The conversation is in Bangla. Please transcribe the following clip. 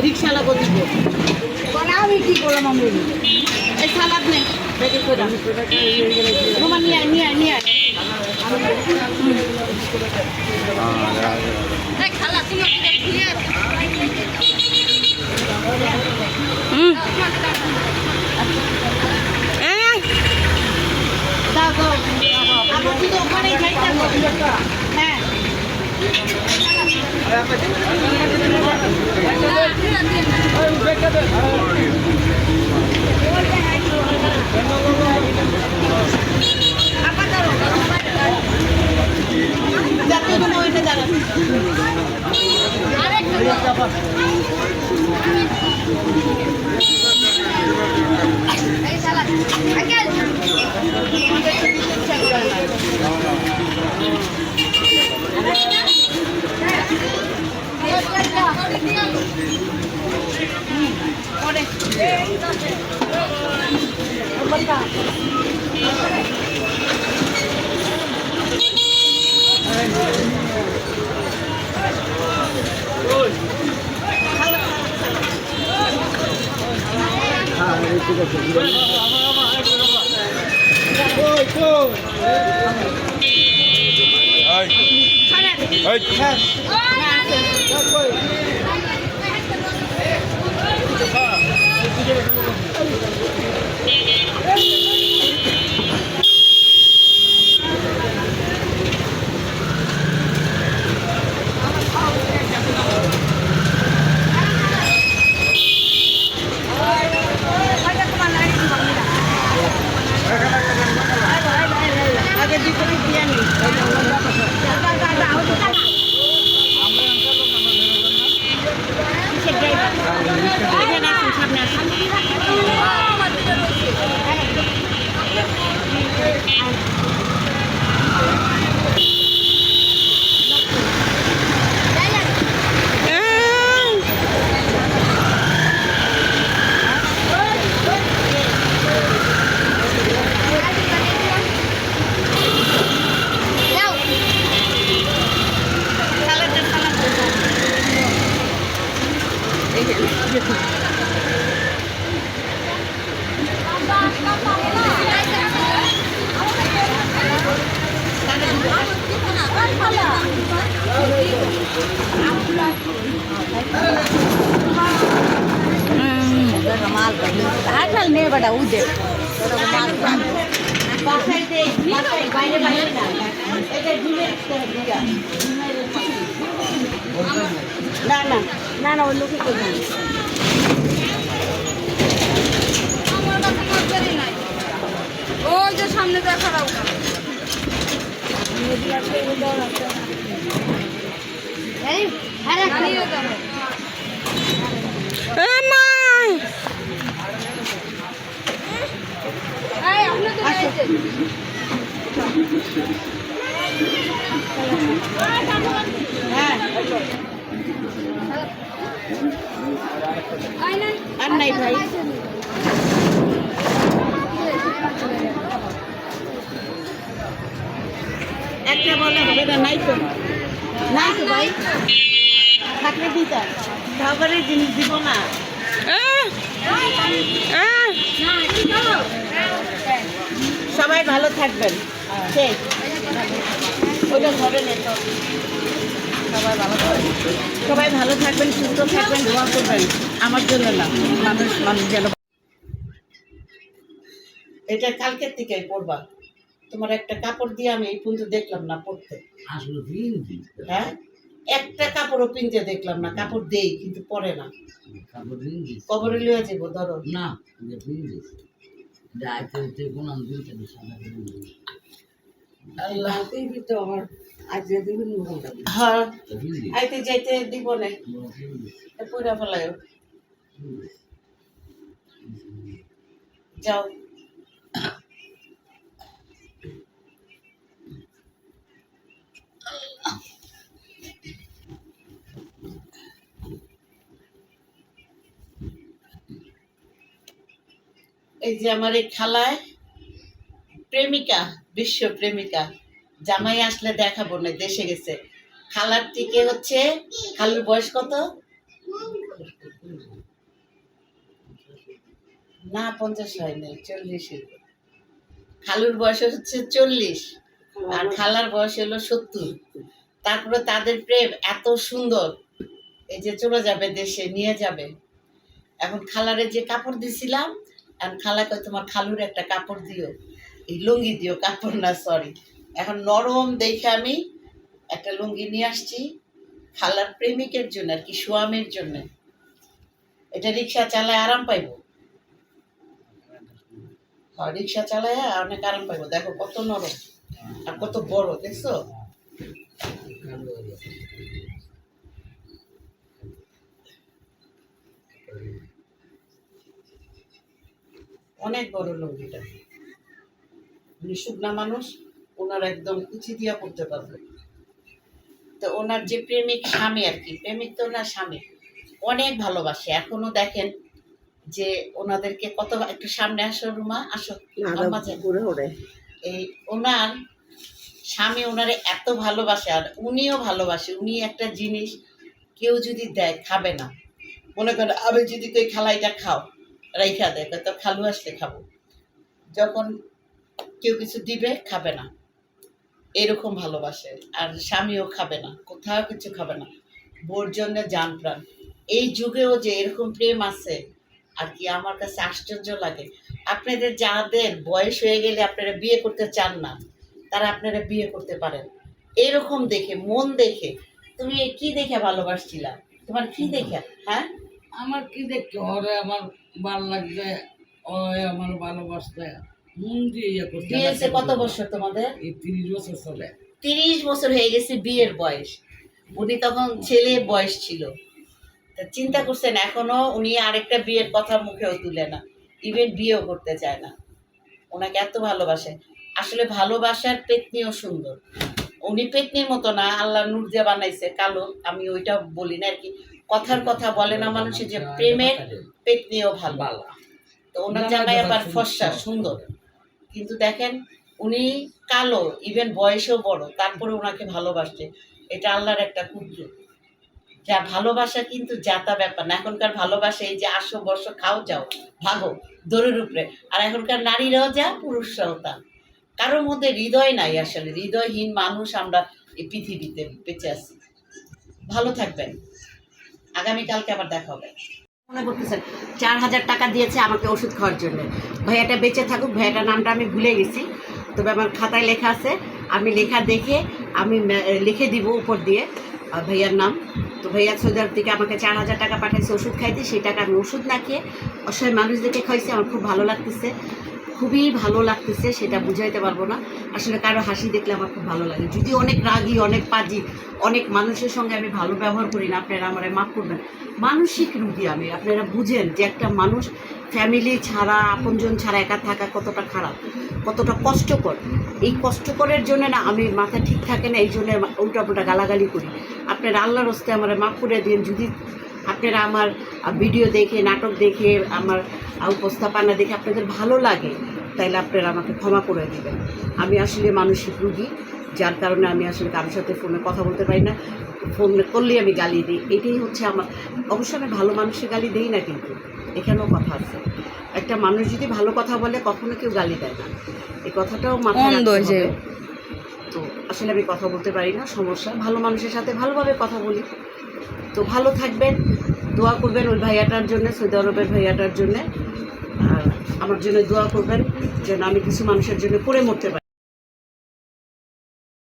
রিক্সা লাগো দিব আমি কি করলাম আমি এই সালাদ নেই প্যাকেট করে রোমা নিয়ে আয় নিয়ে আয় নিয়ে আয় খালা তুমি দাও দাও আমার শুধু ওখানেই যাইতে হ্যাঁ জাতীয় কোনো ওইটা দাঁড়াবে बड़ा उदे ना ना ना ना लोग ओ जो सामने देखा रहा नहीं भाई একটা বলে হবে না নাই তো ভাই থাকলে দিতা খাবারের জিনিস দিব না সবাই ভালো থাকবেন ঠিক ওইটা ধরে নে তো সবাই ভালো থাকবেন সুস্থ থাকবেন দোয়া করবেন আমার জন্য না মানুষ যেন এটা কালকের থেকেই পড়বা তোমার একটা কাপড় দিয়ে আমি এই পর্যন্ত দেখলাম না পড়তে হ্যাঁ একটা কাপড়ও পিনতে দেখলাম না কাপড় দেই কিন্তু পরে না কবরে লিয়ে যাবো ধরো না আল্লাহ তো আমার আজ হ্যাঁ আইতে যাইতে দিব না পুরা ফেলায় যাও এই যে আমার এই খালায় প্রেমিকা বিশ্ব প্রেমিকা জামাই আসলে দেখাবো না দেশে গেছে খালার টিকে হচ্ছে খালুর বয়স কত না 50 হয়নি, 40 খালুর বয়স হচ্ছে 40 আর খালার বয়স হলো 70। তারপরে তাদের প্রেম এত সুন্দর, এই যে চলে যাবে দেশে, নিয়ে যাবে। এখন খালারে যে কাপড় দিছিলাম, এখন খালাকে তোমার খালুর একটা কাপড় দিও, এই লুঙ্গি দিও, কাপড় না সরি। এখন নরম দেখে আমি একটা লুঙ্গি নিয়ে আসছি খালার প্রেমিকের জন্য আর কি, স্বামীর জন্য। এটা রিক্সা চালায় আরাম পাইব, রিক্সা চালায় অনেক আরাম পাইব। দেখো কত নরম আর কত বড়, দেখছো? অনেক বড় লুঙ্গিটা। উনি শুকনা মানুষ, ওনার একদম কুচি দিয়া পড়তে পারবে। তো ওনার যে প্রেমিক স্বামী আর কি, প্রেমিক তো ওনার স্বামী, অনেক ভালোবাসে। এখনো দেখেন যে ওনাদেরকে কত, একটু সামনে আসো রুমা, আসো। এই ওনার স্বামী ওনারে এত ভালোবাসে, আর উনিও ভালোবাসে। উনি একটা জিনিস কেউ যদি দেয় খাবে না, মনে করে আমি যদি কই খালা এটা খাও, রাইখা দেয়, তো খালু আসলে খাবো। যখন কেউ কিছু দিবে খাবে না, এরকম ভালোবাসে। আর স্বামীও খাবে না, কোথাও কিছু খাবে না, বোর জন্য জান প্রাণ। এই যুগেও যে এরকম প্রেম আছে আর কি, আমার কাছে আশ্চর্য লাগে। আপনাদের যাদের বয়স হয়ে গেলে আপনারা বিয়ে করতে চান না, তারা আপনারা বিয়ে করতে পারেন। এরকম দেখে, মন দেখে। তুমি কি দেখে ভালোবাসছিলা? তোমার কি দেখে? হ্যাঁ, আমার কি দেখতে ওরে আমার ভাল লাগবে, ওই আমার ভালোবাসতে মন দিয়ে ইয়ে করতে। বিয়েছে কত বছর তোমাদের? এই 30 বছর চলে। 30 বছর হয়ে গেছে বিয়ের বয়স। উনি তখন ছেলে বয়স ছিল। তা চিন্তা করছেন, এখনো উনি আরেকটা বিয়ের কথা মুখেও তুলে না, ইভেন বিয়েও করতে চায় না। ওনাকে এত ভালোবাসে। আসলে ভালোবাসার পেতনিও সুন্দর। উনি পেতনির মতো না, আল্লাহ নূর দিয়ে বানাইছে, কালো। আমি ওইটা বলি না আর কি, কথার কথা বলে না মানুষের যে প্রেমের পেতনিও ভালো। তো ওনার জামাই আবার ফর্সা সুন্দর, কিন্তু দেখেন উনি কালো, ইভেন বয়সেও বড়, তারপরে ওনাকে ভালোবাসছে। এটা আল্লাহর একটা কুদরত। যা ভালোবাসা কিন্তু যাতা ব্যাপার না। এখনকার ভালোবাসা এই যে আসো বসো খাও যাও ভাগো দড়ির উপরে। আর এখনকার নারীরাও যা, পুরুষরাও তা। কারোর মধ্যে হৃদয় নাই। আসলে হৃদয়হীন মানুষ আমরা এই পৃথিবীতে বেঁচে আছি। ভালো থাকবেন, আগামীকালকে আবার দেখা হবে। মনে করতেছেন 4000 টাকা দিয়েছে আমাকে ওষুধ খাওয়ার জন্য। ভাইয়াটা বেঁচে থাকুক, ভাইয়াটার নামটা আমি ভুলে গেছি, তবে আমার খাতায় লেখা আছে। আমি লেখা দেখে আমি লিখে দিব উপর দিয়ে ভাইয়ার নাম। তো ভাইয়া সৌদি আরব থেকে আমাকে 4000 টাকা পাঠাইছে ওষুধ খাইতে। সেই টাকা আমি ওষুধ না খেয়ে অসহায় মানুষদেরকে খাইছি। আমার খুব ভালো লাগতেছে, খুবই ভালো লাগতেছে, সেটা বুঝাইতে পারবো না। আসলে কারো হাসি দেখলে আমার খুব ভালো লাগে। যদি অনেক রাগী, অনেক পাজি, অনেক মানুষের সঙ্গে আমি ভালো ব্যবহার করি না, আপনারা আমার মাফ করবেন। মানসিক রুগী আমি। আপনারা বুঝেন যে একটা মানুষ ফ্যামিলি ছাড়া, আপনজন ছাড়া একা থাকা কতটা খারাপ, কতটা কষ্টকর। এই কষ্টকরের জন্য না আমি মাথা ঠিক থাকে না, এই জন্য উল্টাপুল্টা গালাগালি করি। আপনারা আল্লাহর হস্তে আমার মাফ করে দিন। যদি আপনারা আমার ভিডিও দেখে, নাটক দেখে, আমার উপস্থাপনা দেখে আপনাদের ভালো লাগে, তাইলে আপনারা আমাকে ক্ষমা করে দেবেন। আমি আসলে মানসিক রুগী, যার কারণে আমি আসলে কারোর সাথে ফোনে কথা বলতে পারি না। ফোন করলেই আমি গালি দিই, এটাই হচ্ছে আমার। অবশ্য আমি ভালো মানুষের গালি দিই না, কিন্তু এখানেও কথা আছে। একটা মানুষ যদি ভালো কথা বলে কখনো কেউ গালি দেয় না, এই কথাটাও মাথায় রাখতে হবে। তো আসলে আমি কথা বলতে পারি না, সমস্যা। ভালো মানুষের সাথে ভালোভাবে কথা বলি। তো ভালো থাকবেন, দোয়া করবেন ওই ভাইয়াটার জন্য, সৌদি আরবের ভাইয়াটার জন্য। আর আমার জন্য দোয়া করবেন যেন আমি কিছু মানুষের জন্য পড়ে মরতে পারি।